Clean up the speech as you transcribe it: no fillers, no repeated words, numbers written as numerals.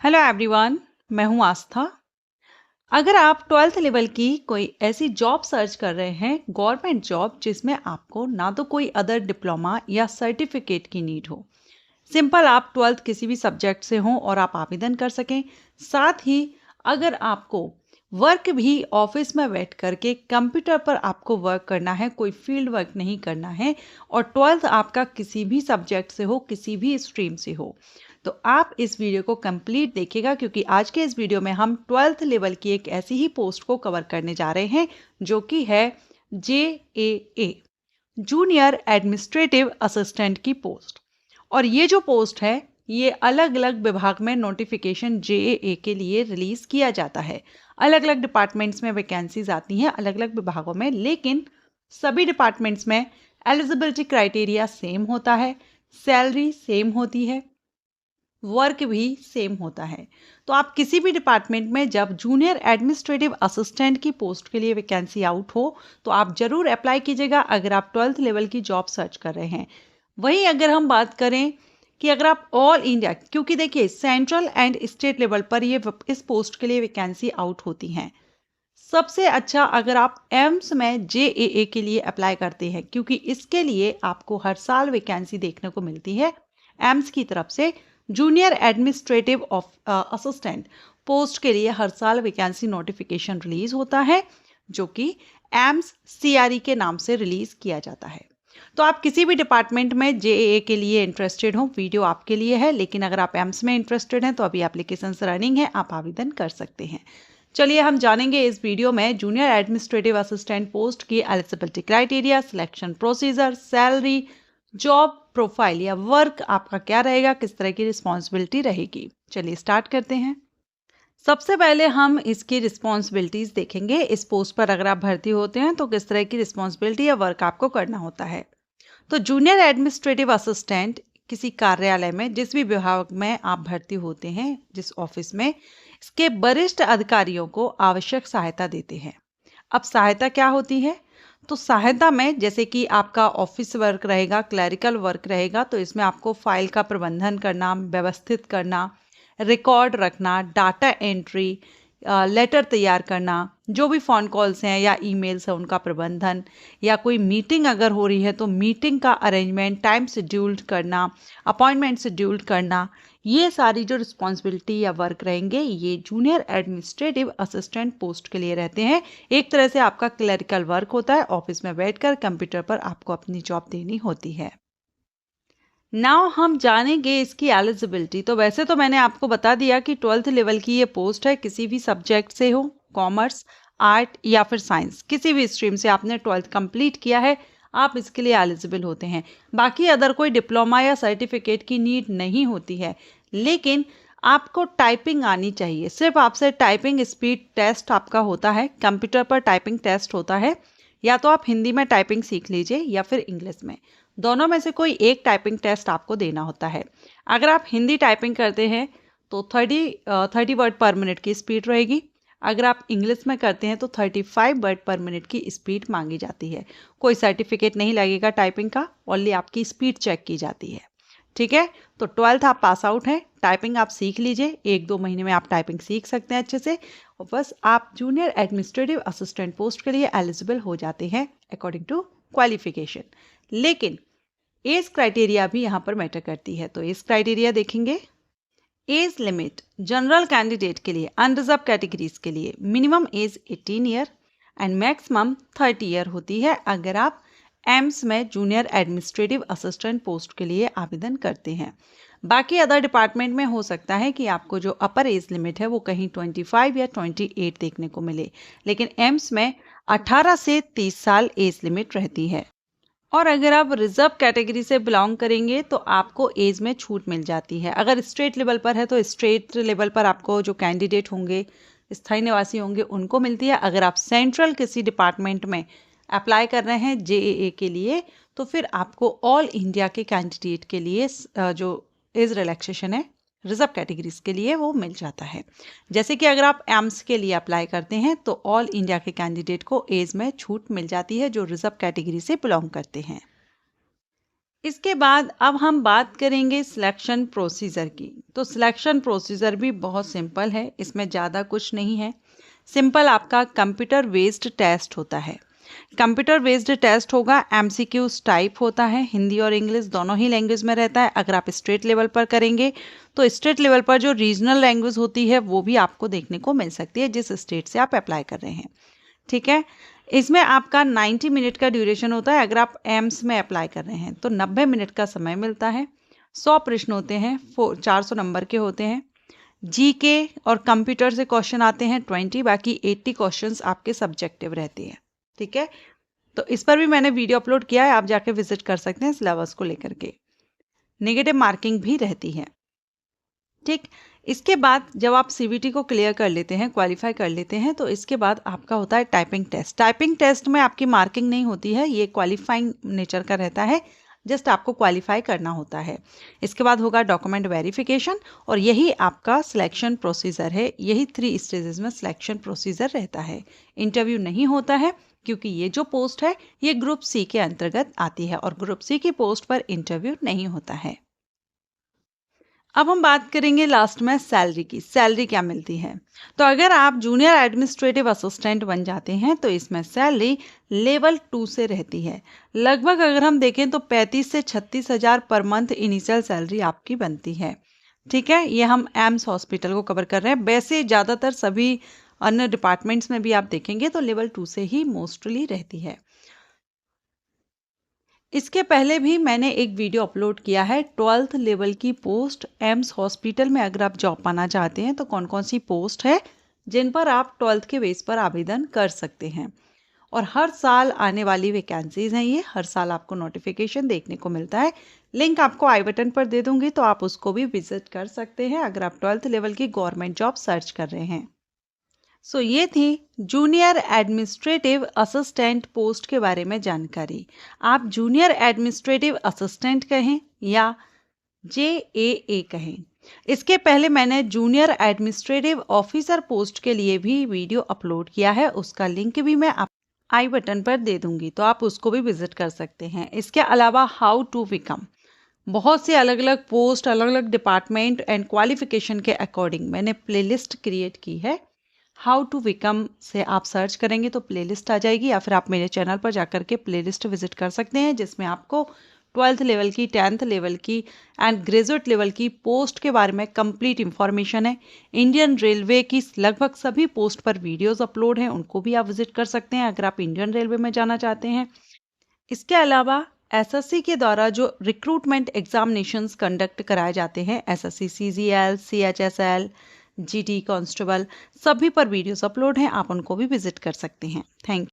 Hello everyone, मैं हूं आस्था। अगर आप 12th लेवल की कोई ऐसी जॉब सर्च कर रहे हैं, गवर्नमेंट जॉब जिसमें आपको ना तो कोई अदर डिप्लोमा या सर्टिफिकेट की नीड हो, सिंपल आप 12th किसी भी सब्जेक्ट से हो और आप आवेदन कर सकें। साथ ही अगर आपको वर्क भी ऑफिस में बैठ करके कंप्यूटर पर आपको वर्क करना है, कोई फील्ड वर्क नहीं करना है, और 12th आपका किसी भी सब्जेक्ट से हो, किसी भी स्ट्रीम से हो, तो आप इस वीडियो को कंप्लीट देखिएगा, क्योंकि आज के इस वीडियो में हम 12th लेवल की एक ऐसी ही पोस्ट को कवर करने जा रहे हैं जो कि है JAA, जूनियर एडमिनिस्ट्रेटिव असिस्टेंट की पोस्ट। और ये जो पोस्ट है, ये अलग अलग विभाग में नोटिफिकेशन JAA के लिए रिलीज किया जाता है। अलग अलग डिपार्टमेंट्स में वैकेंसीज आती हैं, अलग अलग विभागों में, लेकिन सभी डिपार्टमेंट्स में एलिजिबिलिटी क्राइटेरिया सेम होता है, सैलरी सेम होती है, वर्क भी सेम होता है। तो आप किसी भी डिपार्टमेंट में जब जूनियर एडमिनिस्ट्रेटिव असिस्टेंट की पोस्ट के लिए वैकेंसी आउट हो, तो आप जरूर अप्लाई कीजिएगा अगर आप 12th लेवल की जॉब सर्च कर रहे हैं। वहीं अगर हम बात करें कि अगर आप ऑल इंडिया, क्योंकि देखिए सेंट्रल एंड स्टेट लेवल पर ये इस पोस्ट के लिए वैकेंसी आउट होती हैं। सबसे अच्छा अगर आप एम्स में JAA के लिए अप्लाई करते हैं, क्योंकि इसके लिए आपको हर साल वैकेंसी देखने को मिलती है एम्स की तरफ से। जूनियर एडमिनिस्ट्रेटिव असिस्टेंट पोस्ट के लिए हर साल वैकेंसी नोटिफिकेशन रिलीज होता है, जो कि एम्स CRE के नाम से रिलीज किया जाता है। तो आप किसी भी डिपार्टमेंट में JAA के लिए इंटरेस्टेड हो, वीडियो आपके लिए है। लेकिन अगर आप एम्स में इंटरेस्टेड हैं तो अभी एप्लीकेशन रनिंग है, आप आवेदन कर सकते हैं। चलिए हम जानेंगे इस वीडियो में जूनियर एडमिनिस्ट्रेटिव असिस्टेंट पोस्ट की eligibility criteria, selection procedure, salary, job profile या वर्क आपका क्या रहेगा, किस तरह की रिस्पॉन्सिबिलिटी रहेगी। चलिए स्टार्ट करते हैं। सबसे पहले हम इसकी रिस्पॉन्सिबिलिटीज देखेंगे। इस पोस्ट पर अगर आप भर्ती होते हैं तो किस तरह की रिस्पॉन्सिबिलिटी या वर्क आपको करना होता है। तो जूनियर एडमिनिस्ट्रेटिव असिस्टेंट किसी कार्यालय में, जिस भी विभाग में आप भर्ती होते हैं, जिस ऑफिस में, इसके वरिष्ठ अधिकारियों को आवश्यक सहायता देते हैं। अब सहायता क्या होती है? तो सहायता में जैसे कि आपका ऑफिस वर्क रहेगा, क्लरिकल वर्क रहेगा, तो इसमें आपको फाइल का प्रबंधन करना, व्यवस्थित करना, रिकॉर्ड रखना, डाटा एंट्री, लेटर तैयार करना, जो भी फ़ोन कॉल्स हैं या ईमेल्स हैं उनका प्रबंधन, या कोई मीटिंग अगर हो रही है तो मीटिंग का अरेंजमेंट, टाइम शेड्यूल्ड करना, अपॉइंटमेंट शेड्यूल्ड करना, ये सारी जो रिस्पॉन्सिबिलिटी या वर्क रहेंगे, ये जूनियर एडमिनिस्ट्रेटिव असिस्टेंट पोस्ट के लिए रहते हैं। एक तरह से आपका क्लरिकल वर्क होता है, ऑफिस में बैठकर कंप्यूटर पर आपको अपनी जॉब देनी होती है। नाउ हम जानेंगे इसकी एलिजिबिलिटी। तो वैसे तो मैंने आपको बता दिया कि 12th लेवल की ये पोस्ट है, किसी भी सब्जेक्ट से हो, कॉमर्स, आर्ट या फिर साइंस, किसी भी स्ट्रीम से आपने 12th कंप्लीट किया है, आप इसके लिए एलिजिबल होते हैं। बाकी अदर कोई डिप्लोमा या सर्टिफिकेट की नीड नहीं होती है, लेकिन आपको टाइपिंग आनी चाहिए। सिर्फ आपसे टाइपिंग स्पीड टेस्ट आपका होता है, कंप्यूटर पर टाइपिंग टेस्ट होता है। या तो आप हिंदी में टाइपिंग सीख लीजिए या फिर इंग्लिश में, दोनों में से कोई एक टाइपिंग टेस्ट आपको देना होता है। अगर आप हिंदी टाइपिंग करते हैं तो 30 वर्ड पर मिनट की स्पीड रहेगी। अगर आप इंग्लिश में करते हैं तो 35 वर्ड पर मिनट की स्पीड मांगी जाती है। कोई सर्टिफिकेट नहीं लगेगा टाइपिंग का, ओनली आपकी स्पीड चेक की जाती है। ठीक है, तो 12th आप पास आउट हैं, टाइपिंग आप सीख लीजिए, 1-2 महीने में आप टाइपिंग सीख सकते हैं अच्छे से, और बस आप जूनियर एडमिनिस्ट्रेटिव असिस्टेंट पोस्ट के लिए एलिजिबल हो जाते हैं अकॉर्डिंग टू क्वालिफिकेशन। लेकिन एज क्राइटेरिया भी यहाँ पर मैटर करती है। तो एज क्राइटेरिया देखेंगे। एज लिमिट जनरल कैंडिडेट के लिए, अनरिजर्व कैटेगरीज के लिए minimum age 18 year and maximum 30 year होती है अगर आप एम्स में जूनियर एडमिनिस्ट्रेटिव असिस्टेंट पोस्ट के लिए आवेदन करते हैं। बाकी अदर डिपार्टमेंट में हो सकता है कि आपको जो अपर एज लिमिट है वो कहीं 25 या 28 देखने को मिले, लेकिन एम्स में 18 से 30 साल एज लिमिट रहती है। और अगर आप रिजर्व कैटेगरी से बिलोंग करेंगे तो आपको एज में छूट मिल जाती है। अगर स्टेट लेवल पर है तो स्टेट लेवल पर आपको जो कैंडिडेट होंगे, स्थायी निवासी होंगे, उनको मिलती है। अगर आप सेंट्रल किसी डिपार्टमेंट में अप्लाई कर रहे हैं JAA के लिए, तो फिर आपको ऑल इंडिया के कैंडिडेट के लिए जो एज रिलैक्सेशन है रिजर्व कैटेगरीज के लिए वो मिल जाता है। जैसे कि अगर आप एम्स के लिए अप्लाई करते हैं तो ऑल इंडिया के कैंडिडेट को एज में छूट मिल जाती है जो रिजर्व कैटेगरी से बिलोंग करते हैं। इसके बाद अब हम बात करेंगे सिलेक्शन प्रोसीजर की। तो सिलेक्शन प्रोसीजर भी बहुत सिंपल है, इसमें ज़्यादा कुछ नहीं है। सिंपल आपका कंप्यूटर बेस्ड टेस्ट होता है। कंप्यूटर बेस्ड टेस्ट होगा, एमसीक्यूज टाइप होता है, हिंदी और इंग्लिश दोनों ही लैंग्वेज में रहता है। अगर आप स्टेट लेवल पर करेंगे तो स्टेट लेवल पर जो रीजनल लैंग्वेज होती है वो भी आपको देखने को मिल सकती है जिस स्टेट से आप अप्लाई कर रहे हैं। ठीक है, इसमें आपका 90 मिनट का ड्यूरेशन होता है। अगर आप एम्स में अप्लाई कर रहे हैं तो 90 मिनट का समय मिलता है। 100 प्रश्न होते हैं, 400 नंबर के होते हैं। जीके और कंप्यूटर से क्वेश्चन आते हैं 20, बाकी 80 क्वेश्चंस आपके सब्जेक्टिव रहते हैं। ठीक है, तो इस पर भी मैंने वीडियो अपलोड किया है, आप जाके विजिट कर सकते हैं सिलेबस को लेकर के। नेगेटिव मार्किंग भी रहती है। ठीक, इसके बाद जब आप सीवीटी को क्लियर कर लेते हैं, क्वालिफाई कर लेते हैं, तो इसके बाद आपका होता है टाइपिंग टेस्ट। टाइपिंग टेस्ट में आपकी मार्किंग नहीं होती है, ये क्वालिफाइंग नेचर का रहता है, जस्ट आपको क्वालिफाई करना होता है। इसके बाद होगा डॉक्यूमेंट वेरिफिकेशन और यही आपका सिलेक्शन प्रोसीजर है। यही 3 स्टेजेस में सिलेक्शन प्रोसीजर रहता है। इंटरव्यू नहीं होता है क्योंकि ये जो पोस्ट है ये ग्रुप सी के अंतर्गत आती है और ग्रुप सी की पोस्ट पर इंटरव्यू नहीं होता है। अब हम बात करेंगे लास्ट में सैलरी की। सैलरी क्या मिलती है? तो अगर आप जूनियर एडमिनिस्ट्रेटिव असिस्टेंट बन जाते हैं तो इसमें सैलरी लेवल 2 से रहती है। लगभग अगर हम देखें तो 35 से 36 हज़ार पर मंथ इनिशियल सैलरी आपकी बनती है। ठीक है, ये हम एम्स हॉस्पिटल को कवर कर रहे हैं। वैसे ज़्यादातर सभी अन्य डिपार्टमेंट्स में भी आप देखेंगे तो लेवल 2 से ही मोस्टली रहती है। इसके पहले भी मैंने एक वीडियो अपलोड किया है 12th लेवल की पोस्ट एम्स हॉस्पिटल में। अगर आप जॉब पाना चाहते हैं तो कौन कौन सी पोस्ट है जिन पर आप 12th के बेस पर आवेदन कर सकते हैं, और हर साल आने वाली वैकेंसीज हैं ये, हर साल आपको नोटिफिकेशन देखने को मिलता है। लिंक आपको आई बटन पर दे दूंगी तो आप उसको भी विजिट कर सकते हैं अगर आप 12th लेवल की गवर्नमेंट जॉब सर्च कर रहे हैं। सो ये थी जूनियर एडमिनिस्ट्रेटिव असिस्टेंट पोस्ट के बारे में जानकारी। आप जूनियर एडमिनिस्ट्रेटिव असिस्टेंट कहें या JAA कहें। इसके पहले मैंने जूनियर एडमिनिस्ट्रेटिव ऑफिसर पोस्ट के लिए भी वीडियो अपलोड किया है, उसका लिंक भी मैं आप आई बटन पर दे दूंगी तो आप उसको भी विजिट कर सकते हैं। इसके अलावा हाउ टू बिकम, बहुत से अलग अलग पोस्ट, अलग अलग डिपार्टमेंट एंड क्वालिफिकेशन के अकॉर्डिंग मैंने प्लेलिस्ट क्रिएट की है। हाउ टू बिकम से आप सर्च करेंगे तो प्लेलिस्ट आ जाएगी, या फिर आप मेरे चैनल पर जाकर के प्लेलिस्ट विजिट कर सकते हैं जिसमें आपको 12th लेवल की, 10th लेवल की एंड ग्रेजुएट लेवल की पोस्ट के बारे में कंप्लीट इंफॉर्मेशन है। इंडियन रेलवे की लगभग सभी पोस्ट पर वीडियोस अपलोड हैं, उनको भी आप विजिट कर सकते हैं अगर आप इंडियन रेलवे में जाना चाहते हैं। इसके अलावा एसएससी के द्वारा जो रिक्रूटमेंट एग्जामिनेशंस कंडक्ट कराए जाते हैं, SSC CGL, CHSL, GT constable, सभी पर वीडियोस अपलोड हैं, आप उनको भी विजिट कर सकते हैं। Thank you.